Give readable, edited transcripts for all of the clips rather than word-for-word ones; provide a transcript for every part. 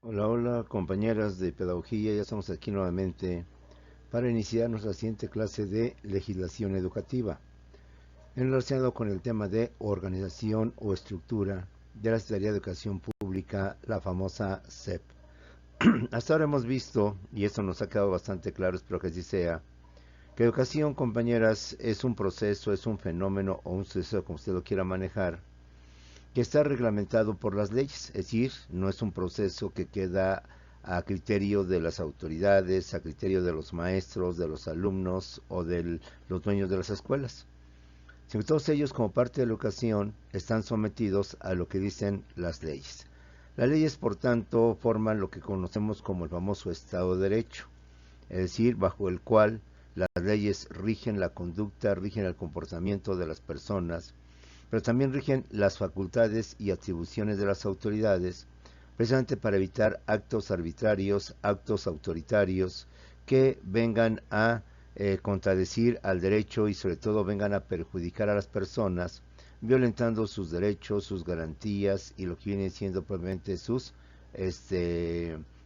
Hola, hola compañeras de pedagogía, ya estamos aquí nuevamente para iniciar nuestra siguiente clase de legislación educativa, en relacionado con el tema de organización o estructura de la Secretaría de Educación Pública, la famosa SEP. Hasta ahora hemos visto, y esto nos ha quedado bastante claro, espero que así sea, que educación, compañeras, es un proceso, es un fenómeno o un suceso, como usted lo quiera manejar, que está reglamentado por las leyes, es decir, no es un proceso que queda a criterio de las autoridades, a criterio de los maestros, de los alumnos o de los dueños de las escuelas, sino que todos ellos como parte de la educación están sometidos a lo que dicen las leyes. Las leyes, por tanto, forman lo que conocemos como el famoso Estado de Derecho, es decir, bajo el cual las leyes rigen la conducta, rigen el comportamiento de las personas, pero también rigen las facultades y atribuciones de las autoridades, precisamente para evitar actos arbitrarios, actos autoritarios que vengan a contradecir al derecho y sobre todo vengan a perjudicar a las personas, violentando sus derechos, sus garantías y lo que viene siendo probablemente sus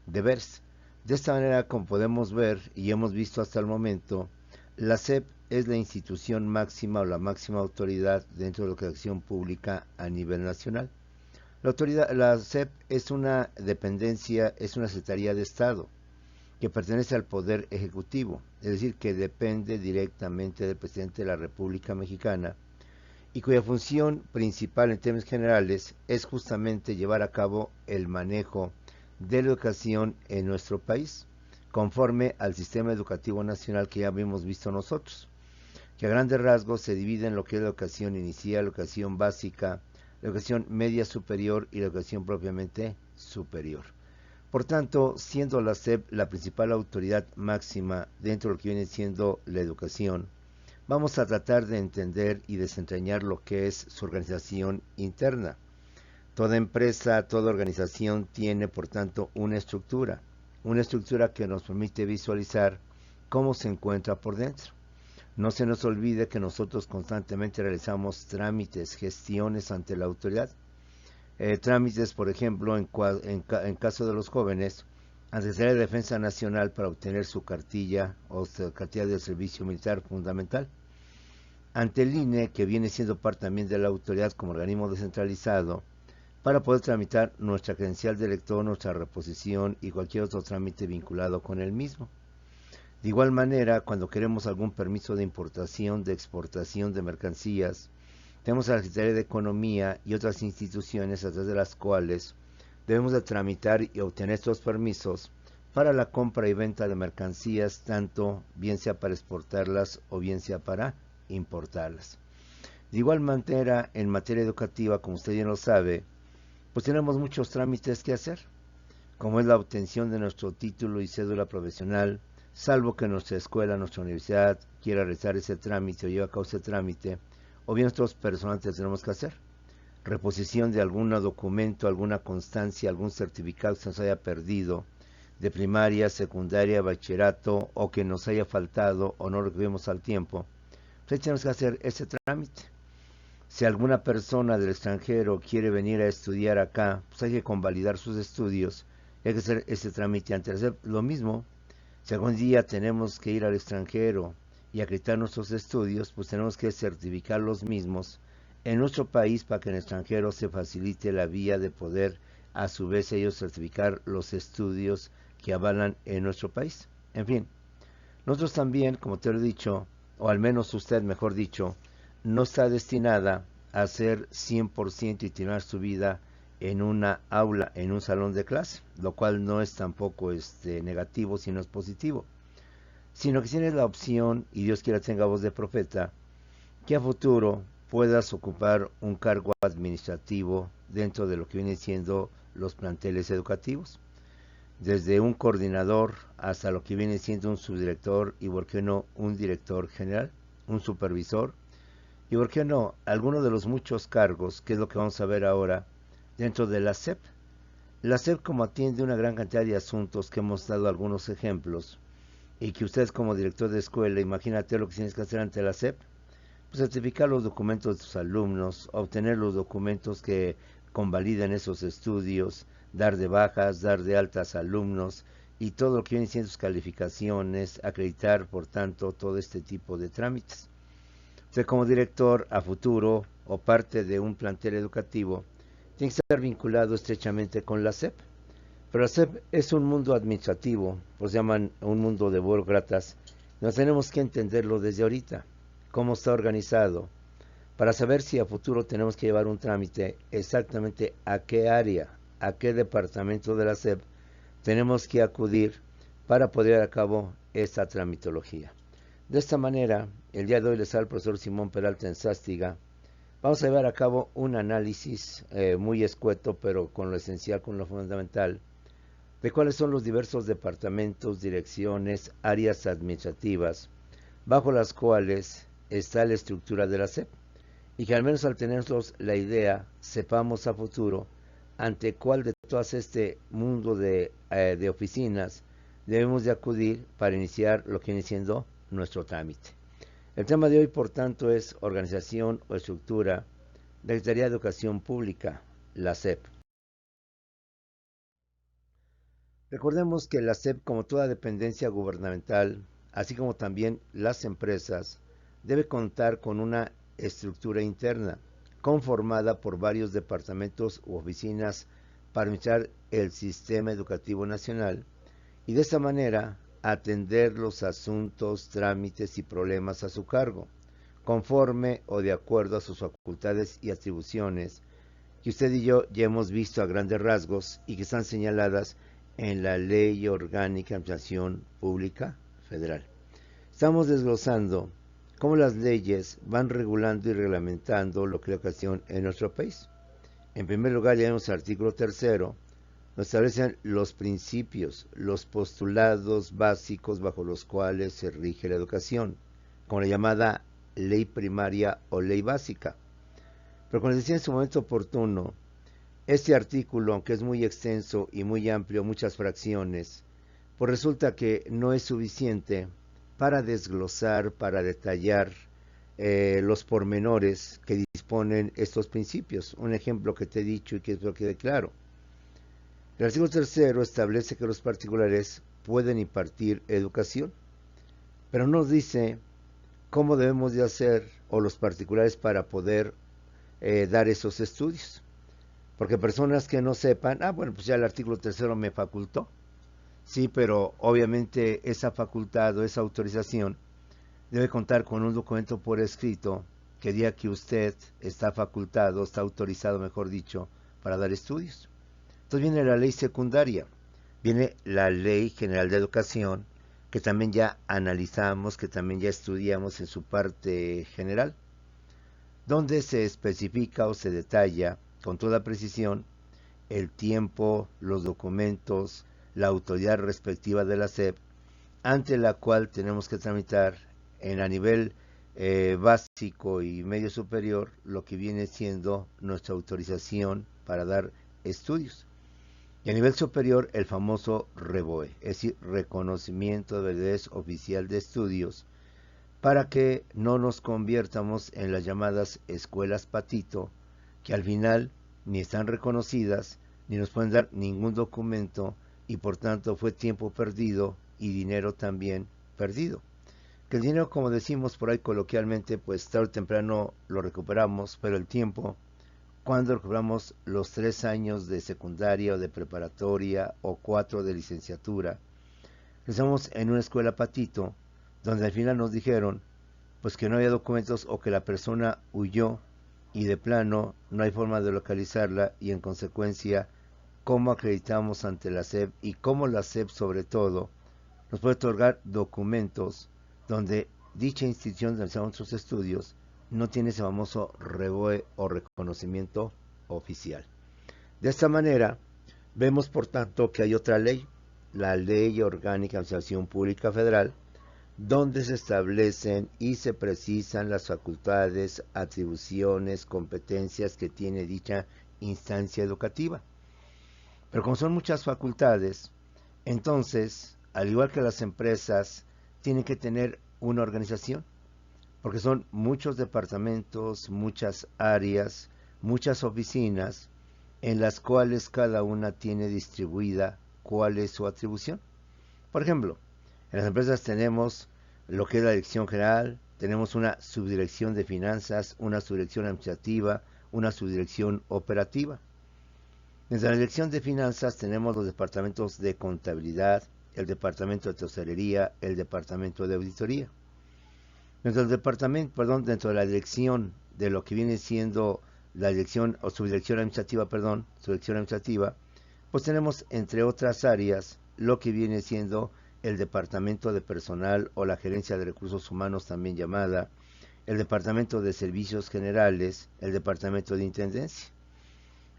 deberes. De esta manera, como podemos ver y hemos visto hasta el momento, la SEP es la institución máxima o la máxima autoridad dentro de la educación pública a nivel nacional. La SEP es una dependencia, es una Secretaría de Estado que pertenece al Poder Ejecutivo, es decir, que depende directamente del presidente de la República Mexicana y cuya función principal en términos generales es justamente llevar a cabo el manejo de la educación en nuestro país, conforme al sistema educativo nacional que ya habíamos visto nosotros, que a grandes rasgos se divide en lo que es la educación inicial, la educación básica, la educación media superior y la educación propiamente superior. Por tanto, siendo la SEP la principal autoridad máxima dentro de lo que viene siendo la educación, vamos a tratar de entender y desentrañar lo que es su organización interna. Toda empresa, toda organización tiene, por tanto, una estructura que nos permite visualizar cómo se encuentra por dentro. No se nos olvide que nosotros constantemente realizamos trámites, gestiones ante la autoridad. Trámites, por ejemplo, en caso de los jóvenes, ante la Secretaría de Defensa Nacional para obtener su cartilla o su cartilla de servicio militar fundamental. Ante el INE, que viene siendo parte también de la autoridad como organismo descentralizado, para poder tramitar nuestra credencial de elector, nuestra reposición y cualquier otro trámite vinculado con el mismo. De igual manera, cuando queremos algún permiso de importación, de exportación de mercancías, tenemos a la Secretaría de Economía y otras instituciones a través de las cuales debemos de tramitar y obtener estos permisos para la compra y venta de mercancías, tanto bien sea para exportarlas o bien sea para importarlas. De igual manera, en materia educativa, como usted bien lo sabe, pues tenemos muchos trámites que hacer, como es la obtención de nuestro título y cédula profesional, salvo que nuestra escuela, nuestra universidad quiera realizar ese trámite o lleve a cabo ese trámite, o bien nosotros personalmente tenemos que hacer. Reposición de algún documento, alguna constancia, algún certificado que se nos haya perdido, de primaria, secundaria, bachillerato, o que nos haya faltado o no lo recibimos al tiempo, pues tenemos que hacer ese trámite. Si alguna persona del extranjero quiere venir a estudiar acá, pues hay que convalidar sus estudios, hay que hacer ese trámite antes de hacer lo mismo. Si algún día tenemos que ir al extranjero y acreditar nuestros estudios, pues tenemos que certificar los mismos en nuestro país para que en el extranjero se facilite la vía de poder a su vez ellos certificar los estudios que avalan en nuestro país. En fin, nosotros también, como te lo he dicho, o al menos usted, mejor dicho, no está destinada a ser 100% y tirar su vida en una aula, en un salón de clase, lo cual no es tampoco negativo, sino es positivo, sino que tienes la opción, y Dios quiera tenga voz de profeta, que a futuro puedas ocupar un cargo administrativo dentro de lo que vienen siendo los planteles educativos, desde un coordinador hasta lo que viene siendo un subdirector y por qué no un director general, un supervisor y por qué no alguno de los muchos cargos, que es lo que vamos a ver ahora dentro de la SEP. La SEP, como atiende una gran cantidad de asuntos que hemos dado algunos ejemplos y que usted como director de escuela, imagínate lo que tienes que hacer ante la SEP, pues certificar los documentos de tus alumnos, obtener los documentos que convaliden esos estudios, dar de bajas, dar de altas alumnos y todo lo que viene siendo sus calificaciones, acreditar, por tanto, todo este tipo de trámites. Usted como director a futuro o parte de un plantel educativo tiene que estar vinculado estrechamente con la SEP. Pero la SEP es un mundo administrativo, pues llaman un mundo de burócratas. Nos tenemos que entenderlo desde ahorita, cómo está organizado, para saber si a futuro tenemos que llevar un trámite exactamente a qué área, a qué departamento de la SEP tenemos que acudir para poder llevar a cabo esta tramitología. De esta manera, el día de hoy les habla el profesor Simón Peralta en Sástiga. Vamos a llevar a cabo un análisis muy escueto, pero con lo esencial, con lo fundamental, de cuáles son los diversos departamentos, direcciones, áreas administrativas, bajo las cuales está la estructura de la SEP, y que al menos al tenerlos la idea, sepamos a futuro ante cuál de todas este mundo de oficinas debemos de acudir para iniciar lo que viene siendo nuestro trámite. El tema de hoy, por tanto, es organización o estructura de la Secretaría de Educación Pública, la SEP. Recordemos que la SEP, como toda dependencia gubernamental, así como también las empresas, debe contar con una estructura interna, conformada por varios departamentos u oficinas para administrar el sistema educativo nacional y de esta manera atender los asuntos, trámites y problemas a su cargo, conforme o de acuerdo a sus facultades y atribuciones, que usted y yo ya hemos visto a grandes rasgos y que están señaladas en la Ley Orgánica de Administración Pública Federal. Estamos desglosando cómo las leyes van regulando y reglamentando lo que es la educación en nuestro país. En primer lugar, ya vemos el artículo 3º, nos establecen los principios, los postulados básicos bajo los cuales se rige la educación, como la llamada ley primaria o ley básica. Pero como les decía en su momento oportuno, este artículo, aunque es muy extenso y muy amplio, muchas fracciones, pues resulta que no es suficiente para desglosar, para detallar los pormenores que disponen estos principios. Un ejemplo que te he dicho y que espero quede claro. El artículo 3º establece que los particulares pueden impartir educación, pero no dice cómo debemos de hacer, o los particulares, para poder dar esos estudios. Porque personas que no sepan, bueno, pues ya el artículo 3º me facultó. Sí, pero obviamente esa facultad o esa autorización debe contar con un documento por escrito que diga que usted está facultado, está autorizado, mejor dicho, para dar estudios. Entonces viene la ley secundaria, viene la Ley General de Educación, que también ya analizamos, que también ya estudiamos en su parte general, donde se especifica o se detalla con toda precisión el tiempo, los documentos, la autoridad respectiva de la SEP, ante la cual tenemos que tramitar a nivel básico y medio superior lo que viene siendo nuestra autorización para dar estudios. Y a nivel superior el famoso REVOE, es decir, reconocimiento de validez oficial de estudios, para que no nos conviertamos en las llamadas escuelas patito, que al final ni están reconocidas, ni nos pueden dar ningún documento, y por tanto fue tiempo perdido y dinero también perdido. Que el dinero, como decimos por ahí coloquialmente, pues tarde o temprano lo recuperamos, pero el tiempo, cuando recuperamos los 3 años de secundaria o de preparatoria o 4 de licenciatura, estamos en una escuela patito, donde al final nos dijeron pues que no había documentos o que la persona huyó y de plano no hay forma de localizarla, y en consecuencia cómo acreditamos ante la SEP y cómo la SEP sobre todo nos puede otorgar documentos donde dicha institución donde realizamos nuestros estudios no tiene ese famoso REVOE o reconocimiento oficial. De esta manera vemos por tanto que hay otra ley, la Ley Orgánica de Administración Pública Federal, donde se establecen y se precisan las facultades, atribuciones, competencias que tiene dicha instancia educativa. Pero como son muchas facultades, entonces, al igual que las empresas, tienen que tener una organización, porque son muchos departamentos, muchas áreas, muchas oficinas, en las cuales cada una tiene distribuida cuál es su atribución. Por ejemplo, en las empresas tenemos lo que es la dirección general, tenemos una subdirección de finanzas, una subdirección administrativa, una subdirección operativa. Desde la dirección de finanzas tenemos los departamentos de contabilidad, el departamento de tesorería, el departamento de auditoría. Dentro del departamento, perdón, dentro de la dirección de lo que viene siendo la dirección o subdirección administrativa, subdirección administrativa, pues tenemos entre otras áreas lo que viene siendo el departamento de personal o la gerencia de recursos humanos también llamada, el departamento de servicios generales, el departamento de intendencia.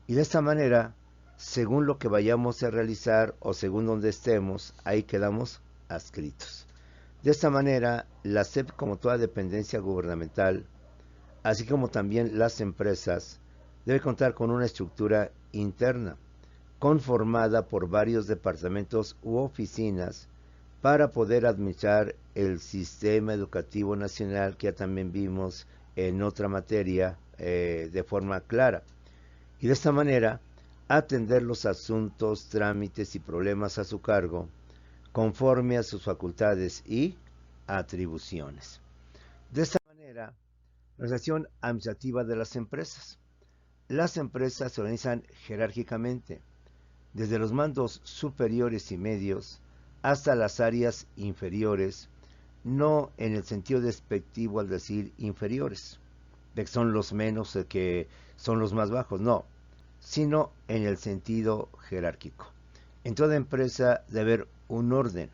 Y de esta manera, según lo que vayamos a realizar o según donde estemos, ahí quedamos adscritos. De esta manera, la SEP, como toda dependencia gubernamental, así como también las empresas, debe contar con una estructura interna, conformada por varios departamentos u oficinas para poder administrar el sistema educativo nacional, que ya también vimos en otra materia de forma clara. Y de esta manera, atender los asuntos, trámites y problemas a su cargo, conforme a sus facultades y atribuciones. De esta manera, la organización administrativa de las empresas. Las empresas se organizan jerárquicamente, desde los mandos superiores y medios hasta las áreas inferiores, no en el sentido despectivo al decir inferiores, de que son los menos, de que son los más bajos, no, sino en el sentido jerárquico. En toda empresa debe haber un orden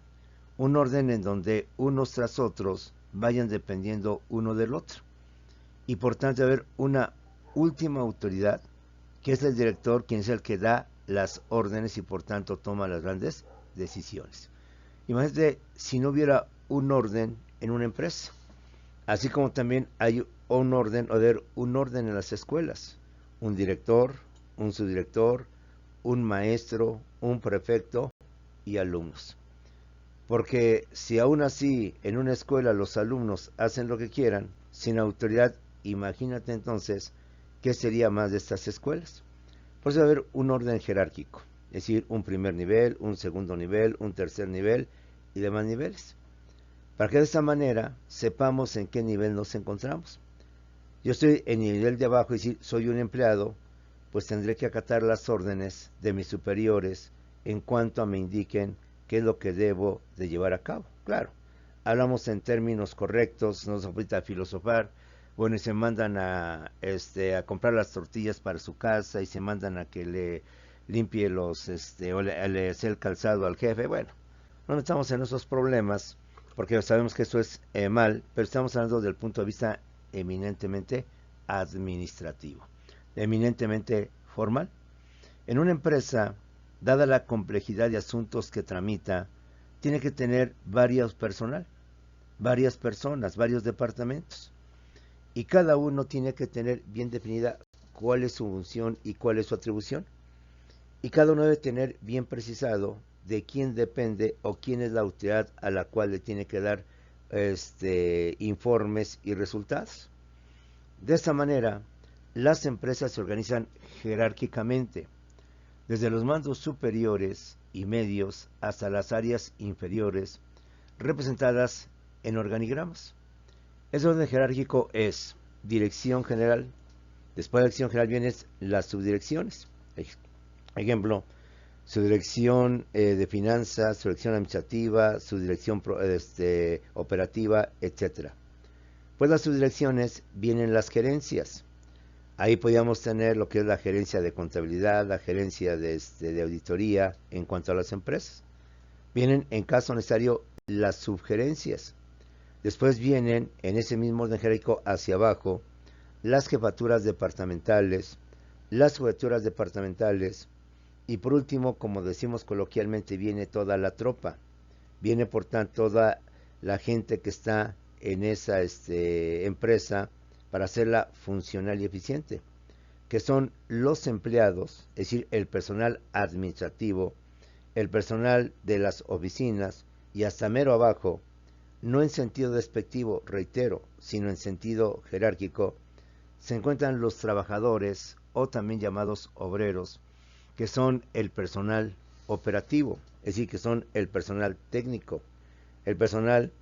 en donde unos tras otros vayan dependiendo uno del otro. Y por tanto debe haber una última autoridad, que es el director, quien es el que da las órdenes y por tanto toma las grandes decisiones. Imagínate si no hubiera un orden en una empresa, así como también hay un orden, o debe haber un orden en las escuelas, un director, un subdirector, un maestro, un prefecto y alumnos. Porque si aún así en una escuela los alumnos hacen lo que quieran, sin autoridad, imagínate entonces qué sería más de estas escuelas. Por eso debe haber un orden jerárquico, es decir, un primer nivel, un segundo nivel, un tercer nivel y demás niveles, para que de esta manera sepamos en qué nivel nos encontramos. Yo estoy en el nivel de abajo, es decir, soy un empleado, pues tendré que acatar las órdenes de mis superiores en cuanto a me indiquen qué es lo que debo de llevar a cabo. Claro, hablamos en términos correctos, no se puede filosofar. Bueno, y se mandan a comprar las tortillas para su casa y se mandan a que le limpie los o le hace el calzado al jefe. Bueno, no estamos en esos problemas porque sabemos que eso es mal, pero estamos hablando del punto de vista eminentemente administrativo, eminentemente formal. En una empresa, dada la complejidad de asuntos que tramita, tiene que tener varios personal, varias personas, varios departamentos. Y cada uno tiene que tener bien definida cuál es su función y cuál es su atribución. Y cada uno debe tener bien precisado de quién depende o quién es la autoridad a la cual le tiene que dar informes y resultados. De esta manera, las empresas se organizan jerárquicamente, desde los mandos superiores y medios hasta las áreas inferiores, representadas en organigramas. Ese orden jerárquico es dirección general. Después de la dirección general vienen las subdirecciones. Ejemplo, subdirección de finanzas, subdirección administrativa, subdirección operativa, etc. Pues las subdirecciones vienen las gerencias. Ahí podríamos tener lo que es la gerencia de contabilidad, la gerencia de auditoría en cuanto a las empresas. Vienen, en caso necesario, las subgerencias. Después vienen, en ese mismo orden jerárquico hacia abajo, las jefaturas departamentales, las subjefaturas departamentales, y por último, como decimos coloquialmente, viene toda la tropa. Viene, por tanto, toda la gente que está en esa empresa para hacerla funcional y eficiente, que son los empleados, es decir, el personal administrativo, el personal de las oficinas y hasta mero abajo, no en sentido despectivo, reitero, sino en sentido jerárquico, se encuentran los trabajadores o también llamados obreros, que son el personal operativo, es decir, que son el personal técnico, el personal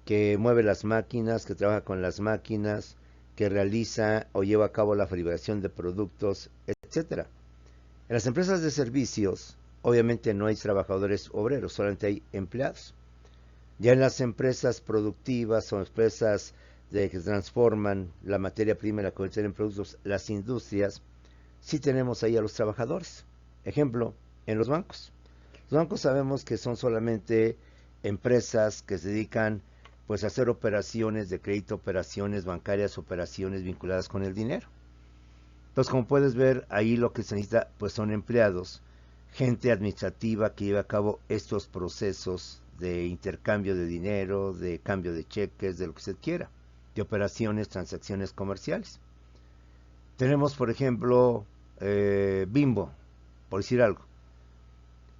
que mueve las máquinas, que trabaja con las máquinas, que realiza o lleva a cabo la fabricación de productos, etcétera. En las empresas de servicios, obviamente no hay trabajadores obreros, solamente hay empleados. Ya en las empresas productivas o empresas que transforman la materia prima y la convierten en productos, las industrias, sí tenemos ahí a los trabajadores. Ejemplo, en los bancos. Los bancos sabemos que son solamente empresas que se dedican pues a hacer operaciones de crédito, operaciones bancarias, operaciones vinculadas con el dinero. Entonces, como puedes ver, ahí lo que se necesita pues son empleados, gente administrativa que lleve a cabo estos procesos de intercambio de dinero, de cambio de cheques, de lo que se quiera, de operaciones, transacciones comerciales. Tenemos, por ejemplo, Bimbo, por decir algo.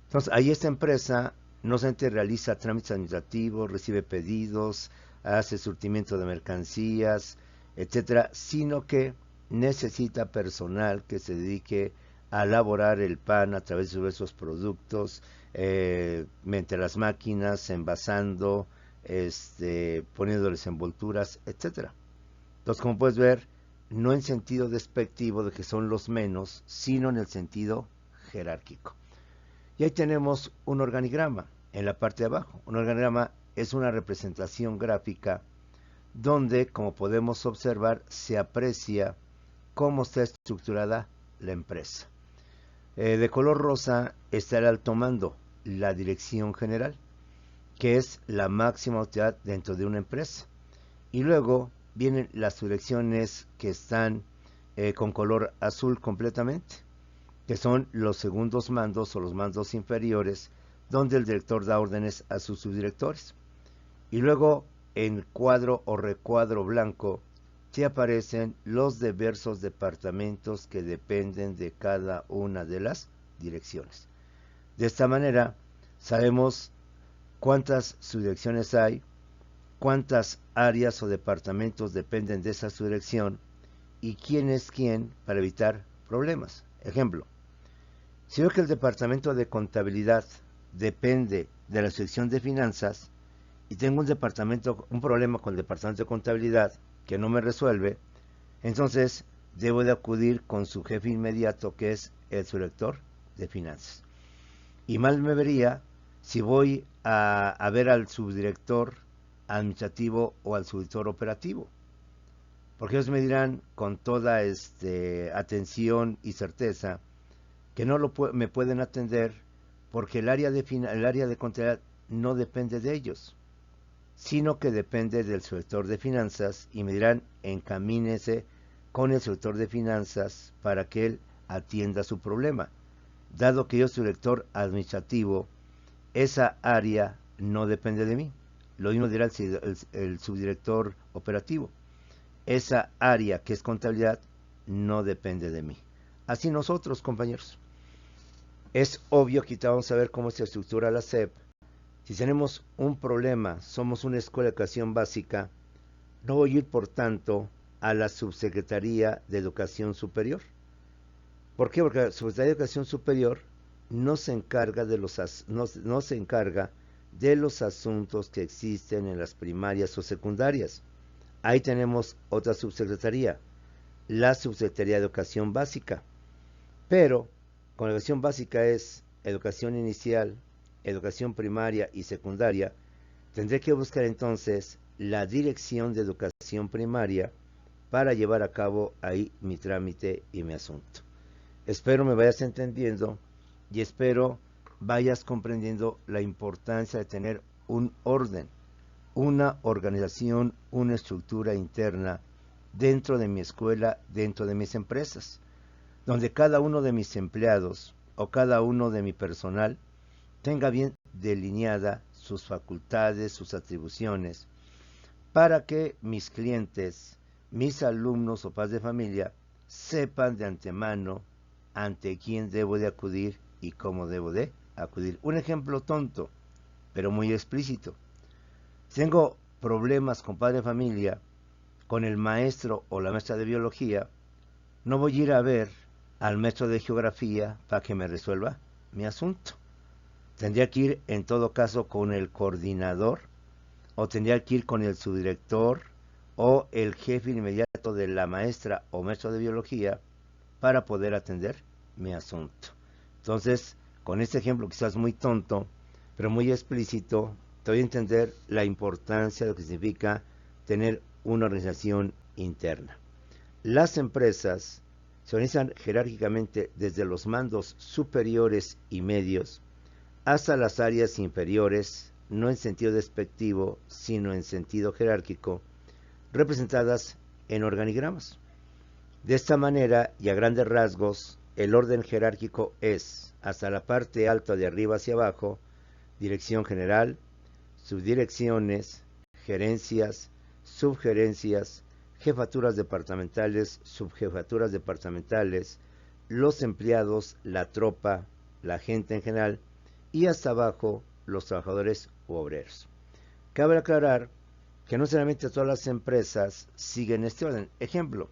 Entonces, ahí esta empresa no solamente realiza trámites administrativos, recibe pedidos, hace surtimiento de mercancías, etcétera, sino que necesita personal que se dedique a elaborar el pan a través de esos productos, mediante las máquinas, envasando, poniéndoles envolturas, etcétera. Entonces, como puedes ver, no en sentido despectivo de que son los menos, sino en el sentido jerárquico. Y ahí tenemos un organigrama en la parte de abajo. Un organigrama es una representación gráfica donde, como podemos observar, se aprecia cómo está estructurada la empresa. De color rosa está el alto mando, la dirección general, que es la máxima autoridad dentro de una empresa. Y luego vienen las direcciones que están con color azul completamente, que son los segundos mandos o los mandos inferiores, donde el director da órdenes a sus subdirectores. Y luego en cuadro o recuadro blanco se aparecen los diversos departamentos que dependen de cada una de las direcciones. De esta manera sabemos cuántas subdirecciones hay, cuántas áreas o departamentos dependen de esa subdirección y quién es quién para evitar problemas. Ejemplo, si veo que el departamento de contabilidad depende de la sección de finanzas y tengo un problema con el departamento de contabilidad que no me resuelve, entonces debo de acudir con su jefe inmediato, que es el subdirector de finanzas. Y mal me vería si voy a ver al subdirector administrativo o al subdirector operativo, porque ellos me dirán con toda atención y certeza que no me pueden atender porque el área de contabilidad no depende de ellos, sino que depende del subdirector de finanzas, y me dirán encamínese con el subdirector de finanzas para que él atienda su problema. Dado que yo soy director administrativo, esa área no depende de mí. Lo mismo dirá el subdirector operativo. Esa área que es contabilidad no depende de mí. Así nosotros, compañeros. Es obvio que vamos a ver cómo se estructura la SEP. Si tenemos un problema, somos una escuela de educación básica, no voy a ir, por tanto, a la Subsecretaría de Educación Superior. ¿Por qué? Porque la Subsecretaría de Educación Superior no se encarga de los asuntos que existen en las primarias o secundarias. Ahí tenemos otra subsecretaría, la Subsecretaría de Educación Básica. Pero con la educación básica es educación inicial, educación primaria y secundaria, tendré que buscar entonces la dirección de educación primaria para llevar a cabo ahí mi trámite y mi asunto. Espero me vayas entendiendo y espero vayas comprendiendo la importancia de tener un orden, una organización, una estructura interna dentro de mi escuela, dentro de mis empresas, donde cada uno de mis empleados o cada uno de mi personal tenga bien delineada sus facultades, sus atribuciones, para que mis clientes, mis alumnos o padres de familia sepan de antemano ante quién debo de acudir y cómo debo de acudir. Un ejemplo tonto, pero muy explícito. Si tengo problemas con padre de familia, con el maestro o la maestra de biología, no voy a ir a ver al maestro de geografía para que me resuelva mi asunto. Tendría que ir en todo caso con el coordinador o tendría que ir con el subdirector o el jefe inmediato de la maestra o maestro de biología para poder atender mi asunto. Entonces, con este ejemplo quizás muy tonto, pero muy explícito, te doy a entender la importancia de lo que significa tener una organización interna. Las empresas se organizan jerárquicamente desde los mandos superiores y medios hasta las áreas inferiores, no en sentido despectivo, sino en sentido jerárquico, representadas en organigramas. De esta manera, y a grandes rasgos, el orden jerárquico es, hasta la parte alta de arriba hacia abajo, dirección general, subdirecciones, gerencias, subgerencias, jefaturas departamentales, subjefaturas departamentales, los empleados, la tropa, la gente en general, y hasta abajo los trabajadores u obreros. Cabe aclarar que no necesariamente todas las empresas siguen este orden. Ejemplo,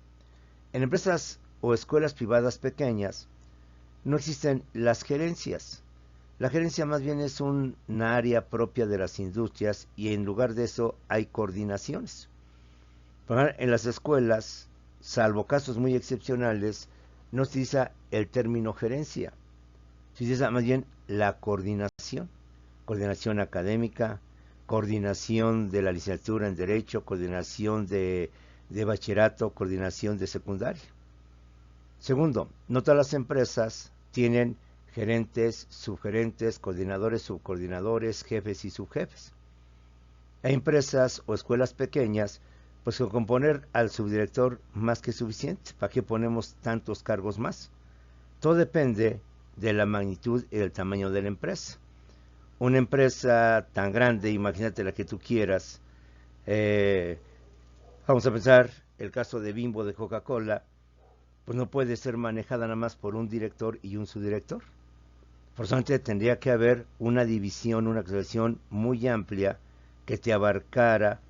en empresas o escuelas privadas pequeñas no existen las gerencias. La gerencia más bien es una área propia de las industrias y en lugar de eso hay coordinaciones. Por ejemplo, en las escuelas, salvo casos muy excepcionales, no se utiliza el término gerencia. Se utiliza más bien la coordinación. Coordinación académica, coordinación de la licenciatura en Derecho, coordinación de bachillerato, coordinación de secundaria. Segundo, no todas las empresas tienen gerentes, subgerentes, coordinadores, subcoordinadores, jefes y subjefes. Hay empresas o escuelas pequeñas, pues con poner al subdirector más que suficiente. ¿Para qué ponemos tantos cargos más? Todo depende de la magnitud y del tamaño de la empresa. Una empresa tan grande, imagínate la que tú quieras, vamos a pensar el caso de Bimbo, de Coca-Cola, pues no puede ser manejada nada más por un director y un subdirector. Forzosamente tendría que haber una división, una creación muy amplia que te abarcara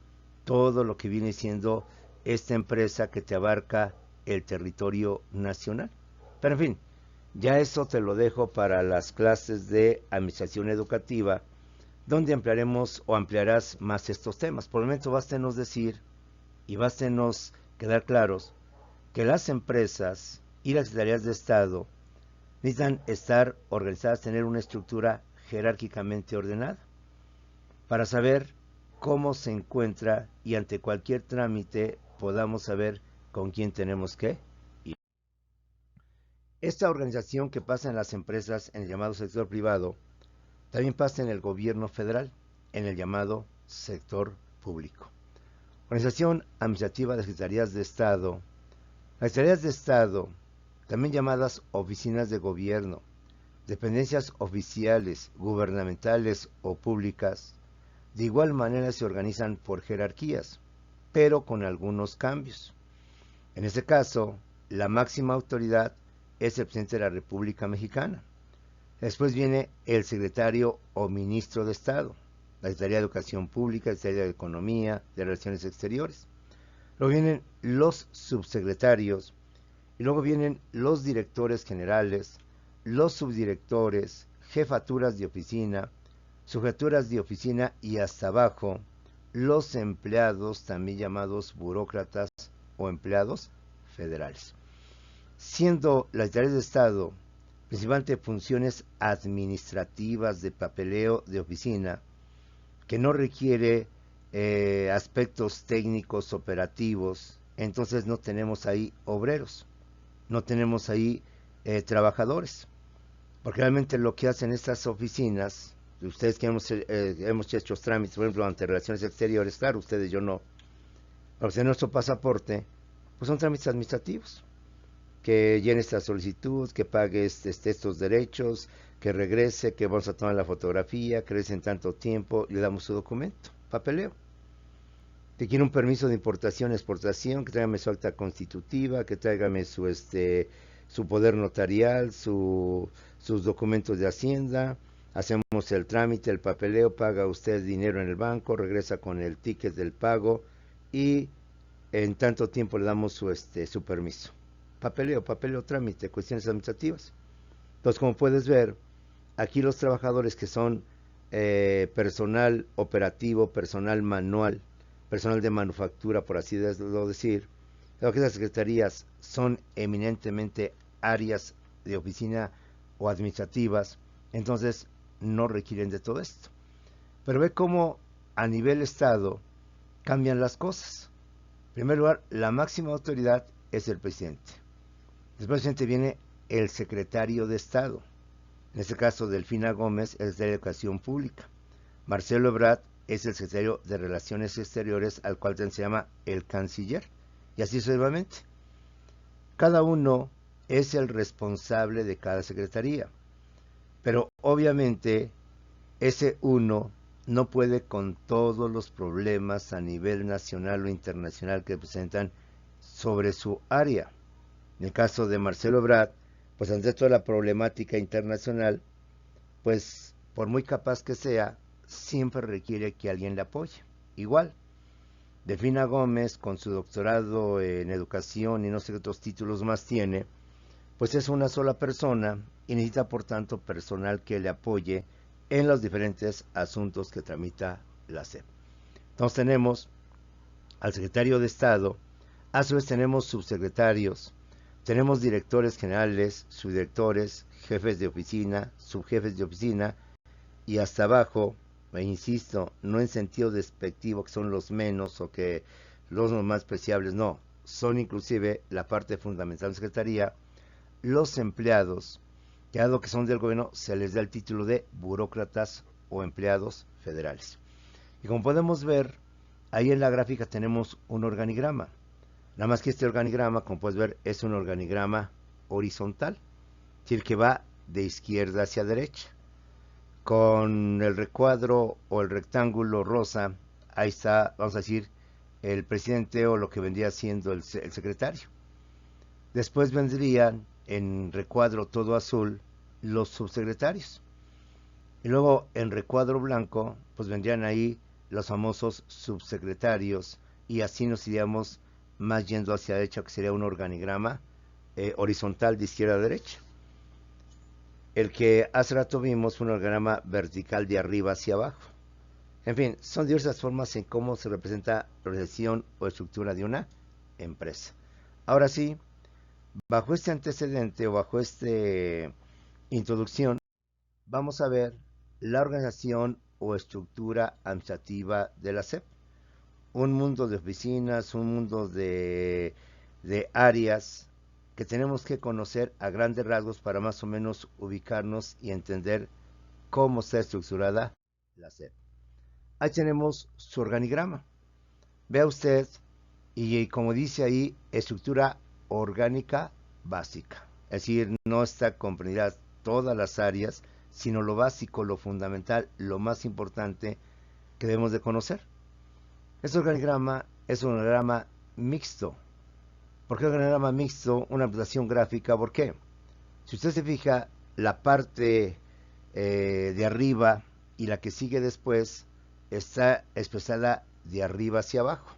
todo lo que viene siendo esta empresa que te abarca el territorio nacional. Pero en fin, ya eso te lo dejo para las clases de administración educativa, donde ampliaremos o ampliarás más estos temas. Por el momento bástenos decir y bástenos quedar claros que las empresas y las secretarías de Estado necesitan estar organizadas, tener una estructura jerárquicamente ordenada, para saber cómo se encuentra y ante cualquier trámite podamos saber con quién tenemos que ir. Esta organización que pasa en las empresas en el llamado sector privado, también pasa en el gobierno federal, en el llamado sector público. Organización administrativa de secretarías de Estado. Las secretarías de Estado, también llamadas oficinas de gobierno, dependencias oficiales, gubernamentales o públicas, de igual manera se organizan por jerarquías, pero con algunos cambios. En este caso, la máxima autoridad es el presidente de la República Mexicana. Después viene el secretario o ministro de Estado, la Secretaría de Educación Pública, la Secretaría de Economía, de Relaciones Exteriores. Luego vienen los subsecretarios, y luego vienen los directores generales, los subdirectores, jefaturas de oficina, subjefaturas de oficina y hasta abajo, los empleados, también llamados burócratas o empleados federales. Siendo las secretarías de Estado principalmente funciones administrativas de papeleo de oficina, que no requiere aspectos técnicos operativos, entonces no tenemos ahí obreros, no tenemos ahí trabajadores, porque realmente lo que hacen estas oficinas, ustedes que hemos hecho trámites, por ejemplo, ante Relaciones Exteriores, claro, ustedes, yo no, para obtener nuestro pasaporte, pues son trámites administrativos, que llene esta solicitud, que pague estos derechos, que regrese, que vamos a tomar la fotografía, que regrese en tanto tiempo, le damos su documento, papeleo. Que quiere un permiso de importación, exportación, que tráigame su acta constitutiva, que tráigame su poder notarial, sus documentos de Hacienda, hacemos el trámite, el papeleo, paga usted dinero en el banco, regresa con el ticket del pago y en tanto tiempo le damos su permiso. Papeleo, trámite, cuestiones administrativas. Entonces, como puedes ver, aquí los trabajadores que son personal operativo, personal manual, personal de manufactura, por así decir, lo que esas secretarías son eminentemente áreas de oficina o administrativas, entonces no requieren de todo esto. Pero ve cómo a nivel Estado cambian las cosas. En primer lugar, la máxima autoridad es el presidente. Después del presidente viene el secretario de Estado. En este caso, Delfina Gómez es el secretario de Educación Pública. Marcelo Ebrard es el secretario de Relaciones Exteriores, al cual se llama el canciller. Y así sucesivamente. Cada uno es el responsable de cada secretaría. Pero obviamente ese uno no puede con todos los problemas a nivel nacional o internacional que presentan sobre su área. En el caso de Marcelo Ebrard, pues ante toda la problemática internacional, pues por muy capaz que sea, siempre requiere que alguien le apoye. Igual, Delfina Gómez, con su doctorado en educación y no sé qué otros títulos más tiene, pues es una sola persona y necesita por tanto personal que le apoye en los diferentes asuntos que tramita la SEP. Entonces tenemos al secretario de Estado, a su vez tenemos subsecretarios, tenemos directores generales, subdirectores, jefes de oficina, subjefes de oficina y hasta abajo, e insisto, no en sentido despectivo que son los menos o que los más preciables, no, son inclusive la parte fundamental de la Secretaría, los empleados, que dado que son del gobierno, se les da el título de burócratas o empleados federales. Y como podemos ver, ahí en la gráfica tenemos un organigrama. Nada más que este organigrama, como puedes ver, es un organigrama horizontal, es decir, que va de izquierda hacia derecha. Con el recuadro o el rectángulo rosa, ahí está, vamos a decir, el presidente o lo que vendría siendo el secretario. Después vendrían en recuadro todo azul los subsecretarios. Y luego en recuadro blanco, pues vendrían ahí los famosos subsecretarios y así nos iríamos más yendo hacia la derecha, que sería un organigrama horizontal de izquierda a derecha. El que hace rato vimos un organigrama vertical de arriba hacia abajo. En fin, son diversas formas en cómo se representa la organización o estructura de una empresa. Ahora sí, bajo este antecedente o bajo esta introducción, vamos a ver la organización o estructura administrativa de la SEP. Un mundo de oficinas, un mundo de áreas que tenemos que conocer a grandes rasgos para más o menos ubicarnos y entender cómo está estructurada la SEP. Ahí tenemos su organigrama. Vea usted, y como dice ahí, estructura orgánica básica. Es decir, no está comprendida todas las áreas, sino lo básico, lo fundamental, lo más importante que debemos de conocer. Este organigrama es un organigrama mixto. ¿Por qué organigrama mixto? Una aplicación gráfica, ¿por qué? Si usted se fija, la parte de arriba y la que sigue después está expresada de arriba hacia abajo.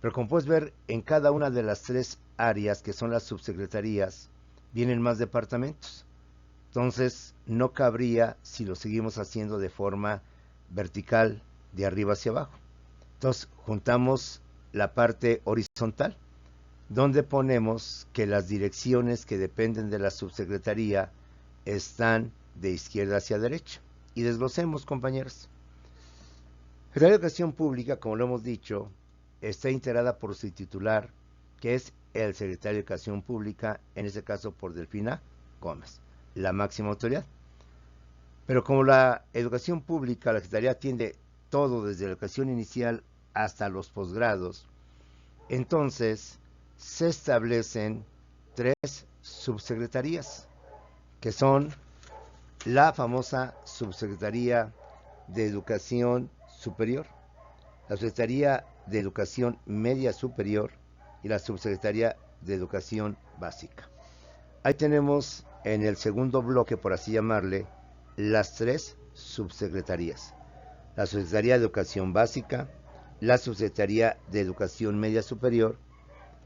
Pero como puedes ver, en cada una de las tres áreas que son las subsecretarías, vienen más departamentos. Entonces, no cabría si lo seguimos haciendo de forma vertical, de arriba hacia abajo. Entonces, juntamos la parte horizontal, donde ponemos que las direcciones que dependen de la subsecretaría están de izquierda hacia derecha. Y desglosemos, compañeros. La educación pública, como lo hemos dicho, está integrada por su titular, que es el secretario de Educación Pública, en este caso por Delfina Gómez, la máxima autoridad. Pero como la educación pública, la Secretaría atiende todo desde la educación inicial hasta los posgrados, entonces se establecen tres subsecretarías, que son la famosa Subsecretaría de Educación Superior, la Secretaría de Educación Media Superior y la Subsecretaría de Educación Básica. Ahí tenemos en el segundo bloque, por así llamarle, las tres subsecretarías. La Subsecretaría de Educación Básica, la Subsecretaría de Educación Media Superior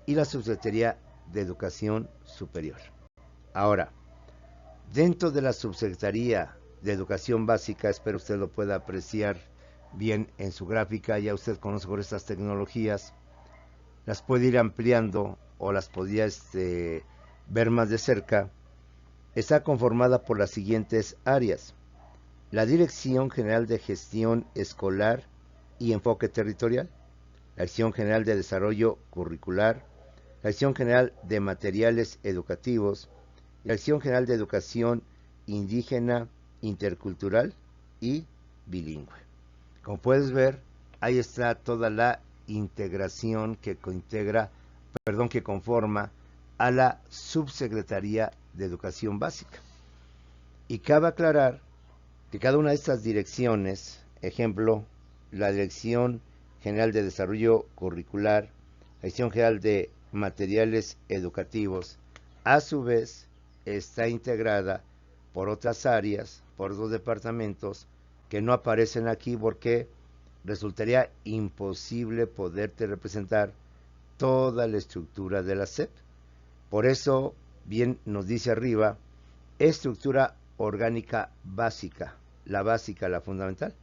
y la Subsecretaría de Educación Superior. Ahora, dentro de la Subsecretaría de Educación Básica, espero usted lo pueda apreciar bien en su gráfica, ya usted conoce por estas tecnologías, las puede ir ampliando o las podría ver más de cerca. Está conformada por las siguientes áreas: la Dirección General de Gestión Escolar y Enfoque Territorial, la Dirección General de Desarrollo Curricular, la Dirección General de Materiales Educativos, la Dirección General de Educación Indígena, Intercultural y Bilingüe. Como puedes ver, ahí está toda la integración que conforma a la Subsecretaría de Educación Básica. Y cabe aclarar que cada una de estas direcciones, ejemplo, la Dirección General de Desarrollo Curricular, la Dirección General de Materiales Educativos, a su vez está integrada por otras áreas, por dos departamentos que no aparecen aquí porque resultaría imposible poderte representar toda la estructura de la SEP. Por eso, bien nos dice arriba, estructura orgánica básica, la fundamental,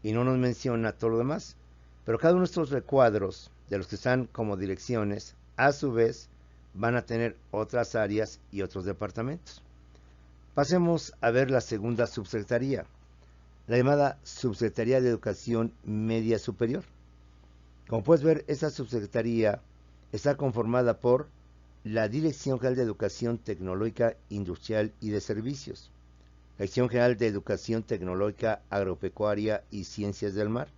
y no nos menciona todo lo demás. Pero cada uno de estos recuadros, de los que están como direcciones, a su vez van a tener otras áreas y otros departamentos. Pasemos a ver la segunda subsecretaría, la llamada Subsecretaría de Educación Media Superior. Como puedes ver, esta subsecretaría está conformada por la Dirección General de Educación Tecnológica, Industrial y de Servicios, la Dirección General de Educación Tecnológica, Agropecuaria y Ciencias del Mar,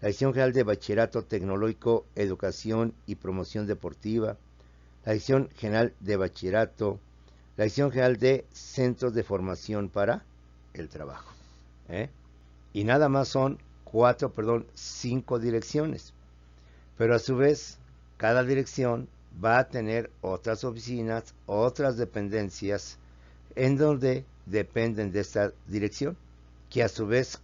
la Dirección General de Bachillerato Tecnológico, Educación y Promoción Deportiva, la Dirección General de Bachillerato, la Dirección General de Centros de Formación para el Trabajo. Y nada más son 5 direcciones. Pero a su vez, cada dirección va a tener otras oficinas, otras dependencias, en donde dependen de esta dirección, que a su vez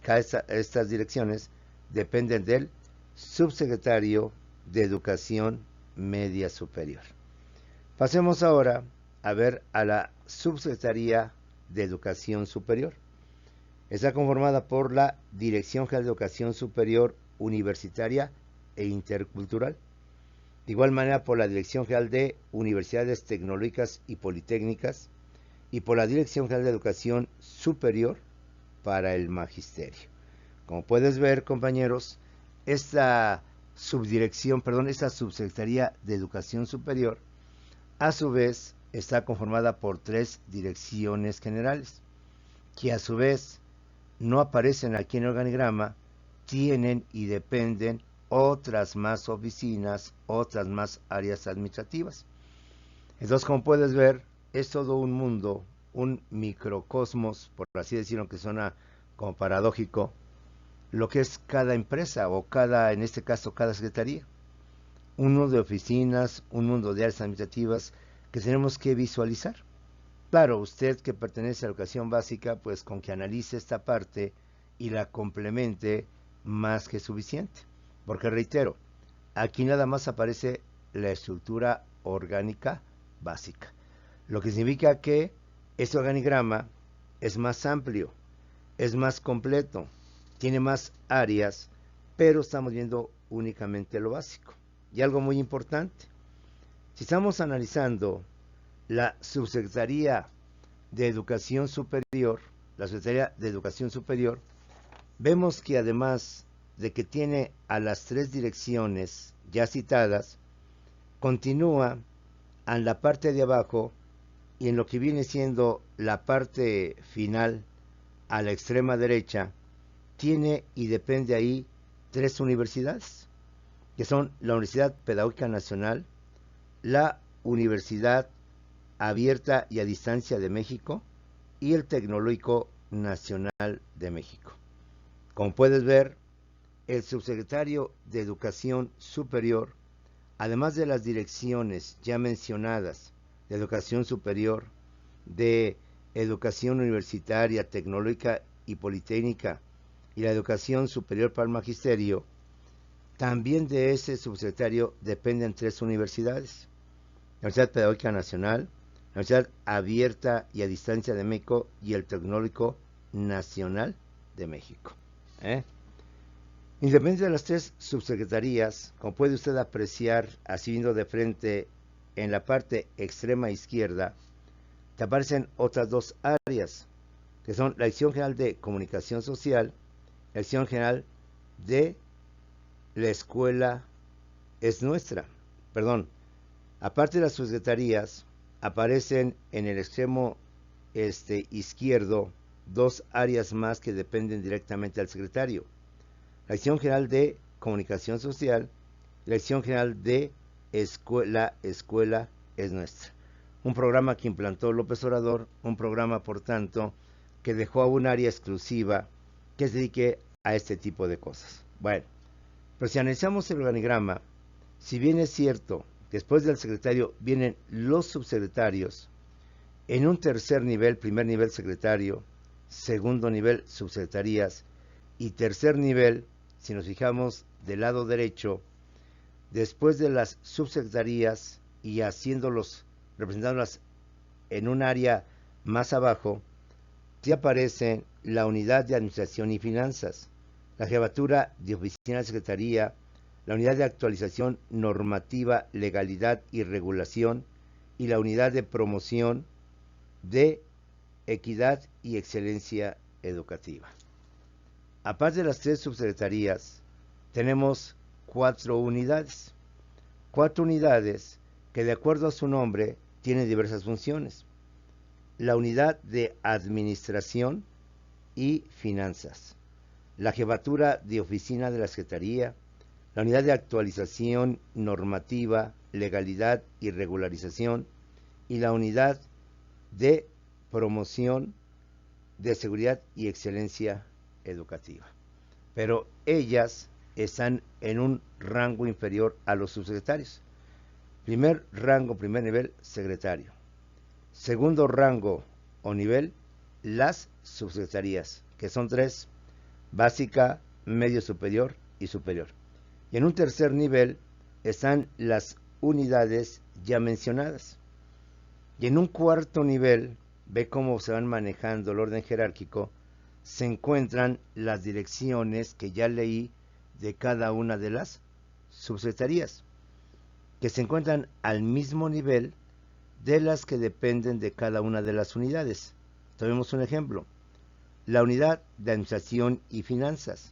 estas direcciones dependen del subsecretario de Educación Media Superior. Pasemos ahora a ver a la Subsecretaría de Educación Superior. Está conformada por la Dirección General de Educación Superior Universitaria e Intercultural. De igual manera por la Dirección General de Universidades Tecnológicas y Politécnicas y por la Dirección General de Educación Superior para el Magisterio. Como puedes ver, compañeros, esta Subsecretaría de Educación Superior, a su vez, está conformada por 3 direcciones generales, que a su vez no aparecen aquí en el organigrama, tienen y dependen otras más oficinas, otras más áreas administrativas. Entonces, como puedes ver, es todo un mundo, un microcosmos, por así decirlo, aunque suena como paradójico, lo que es cada empresa o en este caso, cada secretaría. Un mundo de oficinas, un mundo de áreas administrativas que tenemos que visualizar. Claro, usted que pertenece a la educación básica, pues con que analice esta parte y la complemente, más que suficiente. Porque reitero, aquí nada más aparece la estructura orgánica básica, lo que significa que este organigrama es más amplio, es más completo, tiene más áreas, pero estamos viendo únicamente lo básico. Y algo muy importante, si estamos analizando la Subsecretaría de Educación Superior, vemos que además de que tiene a las 3 direcciones ya citadas, continúa en la parte de abajo y en lo que viene siendo la parte final a la extrema derecha, tiene y depende ahí 3 universidades, que son la Universidad Pedagógica Nacional, la Universidad Abierta y a Distancia de México y el Tecnológico Nacional de México. Como puedes ver, el subsecretario de Educación Superior, además de las direcciones ya mencionadas de Educación Superior, de Educación Universitaria, Tecnológica y Politécnica y la Educación Superior para el Magisterio, También de ese subsecretario dependen 3 universidades: la Universidad Pedagógica Nacional, la Universidad Abierta y a Distancia de México y el Tecnológico Nacional de México. Independientemente de las 3 subsecretarías, como puede usted apreciar, así viendo de frente en la parte extrema izquierda, te aparecen otras 2 áreas, que son la Dirección General de Comunicación Social, la Dirección General de la Escuela es Nuestra. Perdón, aparte de las subsecretarías, aparecen en el extremo izquierdo 2 áreas más que dependen directamente del secretario: la Dirección General de Comunicación Social, la Dirección General de Escuela es Nuestra. Un programa que implantó López Obrador, un programa, por tanto, que dejó a un área exclusiva que se dedique a este tipo de cosas. Bueno, pero si analizamos el organigrama, si bien es cierto que después del secretario vienen los subsecretarios, en un tercer nivel, primer nivel secretario, segundo nivel subsecretarías y tercer nivel, si nos fijamos del lado derecho, después de las subsecretarías y representándolas en un área más abajo, te aparece la unidad de administración y finanzas, la jefatura de oficina de secretaría, la unidad de actualización normativa, legalidad y regulación y la unidad de promoción de equidad y excelencia educativa. Aparte de las 3 subsecretarías, tenemos 4 unidades. 4 unidades que, de acuerdo a su nombre, tienen diversas funciones. La unidad de administración y finanzas, la jefatura de oficina de la Secretaría, la unidad de actualización normativa, legalidad y regularización y la unidad de promoción de seguridad y excelencia educativa. Pero ellas están en un rango inferior a los subsecretarios. Primer rango, primer nivel, secretario. Segundo rango o nivel, las subsecretarías, que son 3: básica, medio superior y superior. Y en un tercer nivel están las unidades ya mencionadas. Y en un cuarto nivel, ve cómo se van manejando el orden jerárquico, se encuentran las direcciones que ya leí de cada una de las subsecretarías, que se encuentran al mismo nivel de las que dependen de cada una de las unidades. Tomemos un ejemplo: la unidad de administración y finanzas,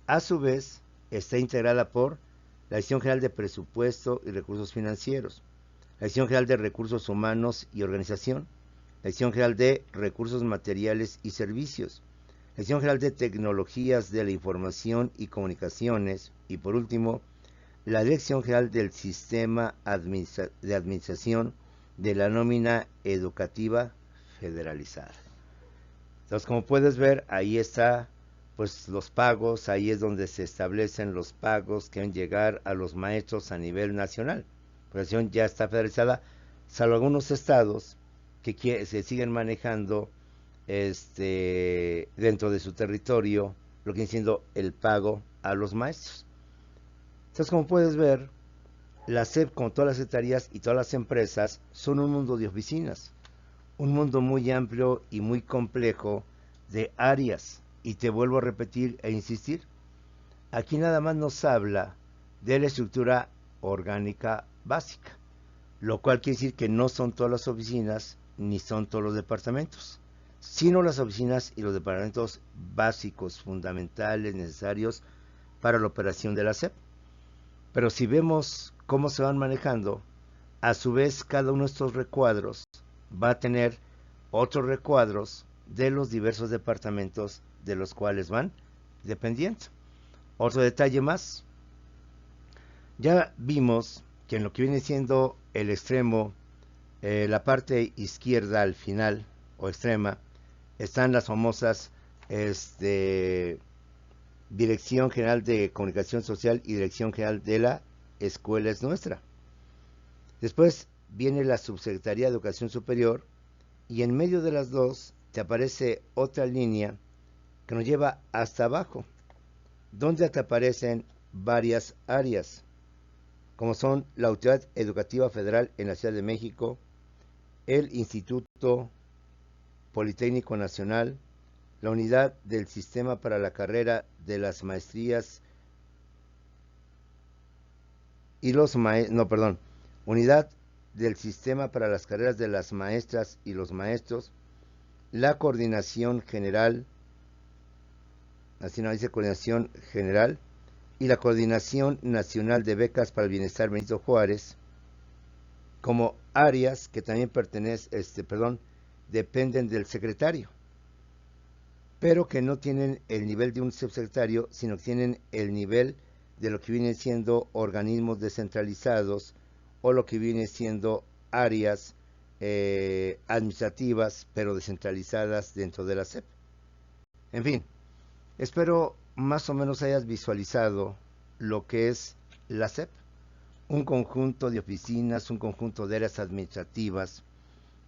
a su vez, está integrada por la Dirección General de Presupuesto y Recursos Financieros, la Dirección General de Recursos Humanos y Organización, la Dirección General de Recursos Materiales y Servicios, la Dirección General de Tecnologías de la Información y Comunicaciones y, por último, la Dirección General del Sistema de Administración de la Nómina Educativa Federalizada. Entonces, como puedes ver, ahí está pues los pagos, ahí es donde se establecen los pagos que van a llegar a los maestros a nivel nacional. La educación ya está federalizada, salvo algunos estados que se siguen manejando dentro de su territorio lo que viene siendo el pago a los maestros. Entonces, como puedes ver, la SEP, como todas las secretarías y todas las empresas, son un mundo de oficinas, un mundo muy amplio y muy complejo de áreas. Y te vuelvo a repetir e insistir, aquí nada más nos habla de la estructura orgánica básica, lo cual quiere decir que no son todas las oficinas ni son todos los departamentos, sino las oficinas y los departamentos básicos, fundamentales, necesarios para la operación de la SEP. Pero si vemos cómo se van manejando, a su vez cada uno de estos recuadros va a tener otros recuadros de los diversos departamentos de los cuales van dependiendo. Otro detalle más, ya vimos que en lo que viene siendo el extremo, la parte izquierda al final o extrema, están las famosas Dirección General de Comunicación Social y Dirección General de la Escuela es Nuestra. Después viene la Subsecretaría de Educación Superior y en medio de las dos te aparece otra línea que nos lleva hasta abajo, donde te aparecen varias áreas, como son la Autoridad Educativa Federal en la Ciudad de México, el Instituto Politécnico Nacional, la Unidad del Sistema para la Carrera de las Maestrías y Unidad del Sistema para las Carreras de las Maestras y los Maestros, la Coordinación General, así no dice Coordinación General, y la Coordinación Nacional de Becas para el Bienestar Benito Juárez, como áreas que también dependen del secretario, pero que no tienen el nivel de un subsecretario, sino que tienen el nivel de lo que vienen siendo organismos descentralizados o lo que viene siendo áreas administrativas, pero descentralizadas dentro de la SEP. En fin, espero más o menos hayas visualizado lo que es la SEP, un conjunto de oficinas, un conjunto de áreas administrativas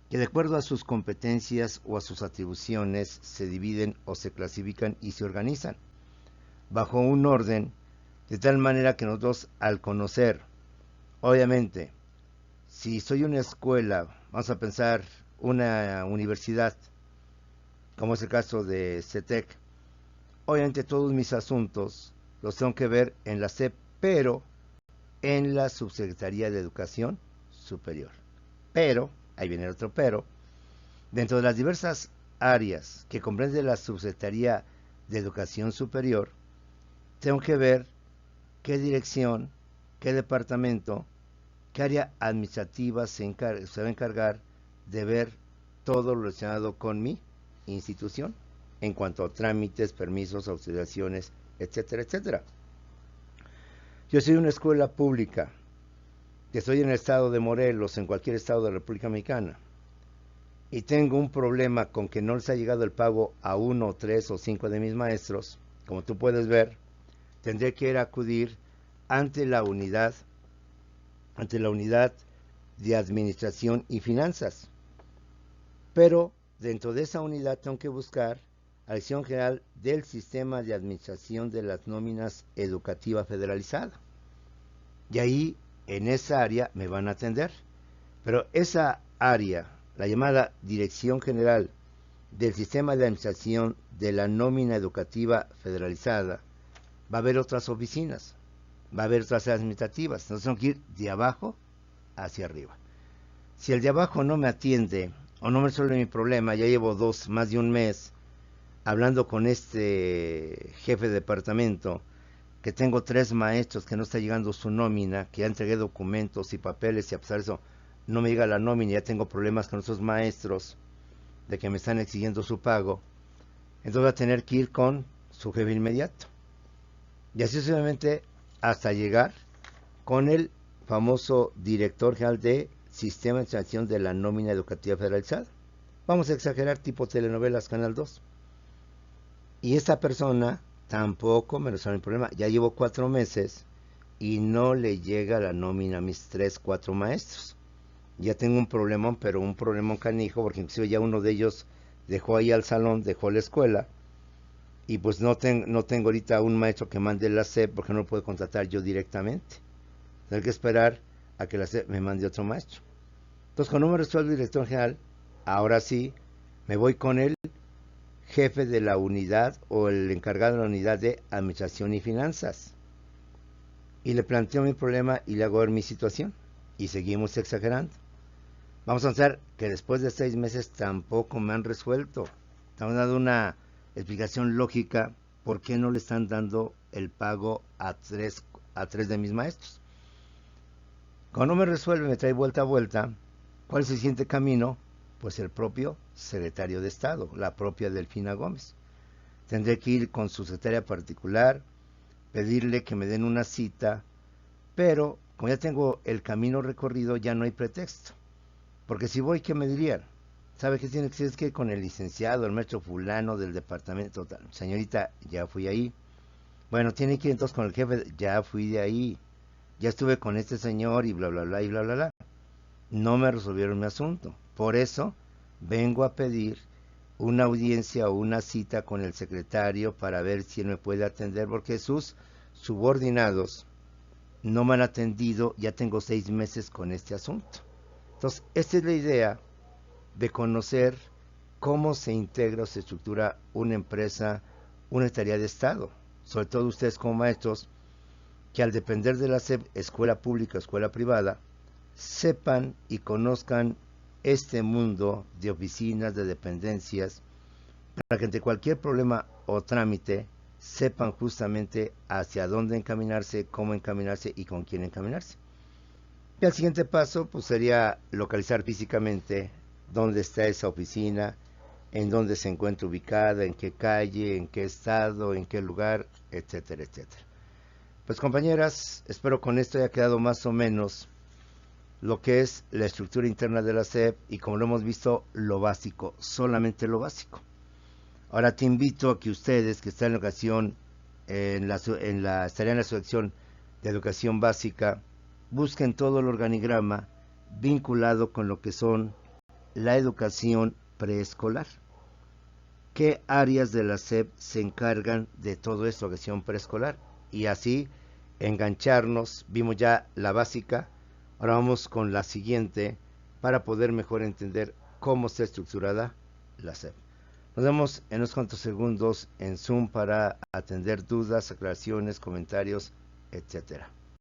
que de acuerdo a sus competencias o a sus atribuciones se dividen o se clasifican y se organizan bajo un orden, de tal manera que nosotros al conocer, obviamente, si soy una escuela, vamos a pensar una universidad, como es el caso de CETEC, obviamente todos mis asuntos los tengo que ver en la SEP, pero en la Subsecretaría de Educación Superior. Pero, ahí viene el otro pero, dentro de las diversas áreas que comprende la Subsecretaría de Educación Superior, tengo que ver qué dirección, qué departamento, qué área administrativa se va a encargar de ver todo lo relacionado con mi institución en cuanto a trámites, permisos, autorizaciones, etcétera, etcétera. Yo soy una escuela pública que estoy en el estado de Morelos, en cualquier estado de la República Mexicana, y tengo un problema con que no les ha llegado el pago a 1, 3 o 5 de mis maestros, como tú puedes ver, tendré que ir a acudir ante la unidad de administración y finanzas. Pero dentro de esa unidad tengo que buscar a la Dirección General del Sistema de Administración de las Nóminas Educativa Federalizada. Y ahí, en esa área, me van a atender. Pero esa área, la llamada Dirección General del Sistema de Administración de la Nómina Educativa Federalizada, va a haber otras oficinas, va a haber otras administrativas. Entonces tengo que ir de abajo hacia arriba. Si el de abajo no me atiende o no me resuelve mi problema, ya llevo más de un mes hablando con este jefe de departamento, que tengo 3 maestros que no está llegando su nómina, que ya entregué documentos y papeles y a pesar de eso no me llega la nómina, ya tengo problemas con esos maestros de que me están exigiendo su pago, entonces voy a tener que ir con su jefe inmediato. Y así sucesivamente hasta llegar con el famoso director general de Sistema de Administración de la Nómina Educativa Federalizada. Vamos a exagerar, tipo telenovelas Canal 2. Y esta persona tampoco me resuelve el problema. Ya llevo 4 meses y no le llega la nómina a mis 3, 4 maestros. Ya tengo un problemón, pero un problemón canijo, porque inclusive ya uno de ellos dejó ahí al salón, dejó la escuela, y pues no tengo ahorita un maestro que mande la SEP porque no lo puedo contratar yo directamente. Tengo que esperar a que la SEP me mande otro maestro. Entonces, cuando me resuelve el director general, ahora sí, me voy con el jefe de la unidad o el encargado de la unidad de administración y finanzas. Y le planteo mi problema y le hago ver mi situación. Y seguimos exagerando. Vamos a pensar que después de 6 meses tampoco me han resuelto. Estamos dando una explicación lógica por qué no le están dando el pago a tres de mis maestros. Cuando no me resuelve, me trae vuelta a vuelta. ¿Cuál es el siguiente camino? Pues el propio secretario de Estado, la propia Delfina Gómez. Tendré que ir con su secretaria particular, pedirle que me den una cita, pero como ya tengo el camino recorrido, ya no hay pretexto. Porque si voy, ¿qué me dirían? ¿Sabe qué tiene que ser? Es que con el licenciado, el maestro fulano del departamento tal. Señorita, ya fui ahí. Bueno, tiene que ir entonces con el jefe, ya fui de ahí. Ya estuve con este señor y bla, bla, bla, y bla, bla, bla. No me resolvieron mi asunto. Por eso vengo a pedir una audiencia o una cita con el secretario para ver si él me puede atender, porque sus subordinados no me han atendido, ya tengo 6 meses con este asunto. Entonces, esta es la idea de conocer cómo se integra o se estructura una empresa, una tarea de Estado. Sobre todo ustedes como maestros, que al depender de la SEP, escuela pública o escuela privada, sepan y conozcan este mundo de oficinas, de dependencias, para que ante cualquier problema o trámite sepan justamente hacia dónde encaminarse, cómo encaminarse y con quién encaminarse. Y el siguiente paso pues sería localizar físicamente dónde está esa oficina, en dónde se encuentra ubicada, en qué calle, en qué estado, en qué lugar, etcétera, etcétera. Pues compañeras, espero con esto haya quedado más o menos lo que es la estructura interna de la SEP y como lo hemos visto, lo básico, solamente lo básico. Ahora te invito a que ustedes que están en la ocasión, estarían en la sección de educación básica, busquen todo el organigrama vinculado con lo que son la educación preescolar. ¿Qué áreas de la SEP se encargan de todo esto, educación preescolar? Y así engancharnos, vimos ya la básica, ahora vamos con la siguiente para poder mejor entender cómo está estructurada la SEP. Nos vemos en unos cuantos segundos en Zoom para atender dudas, aclaraciones, comentarios, etcétera.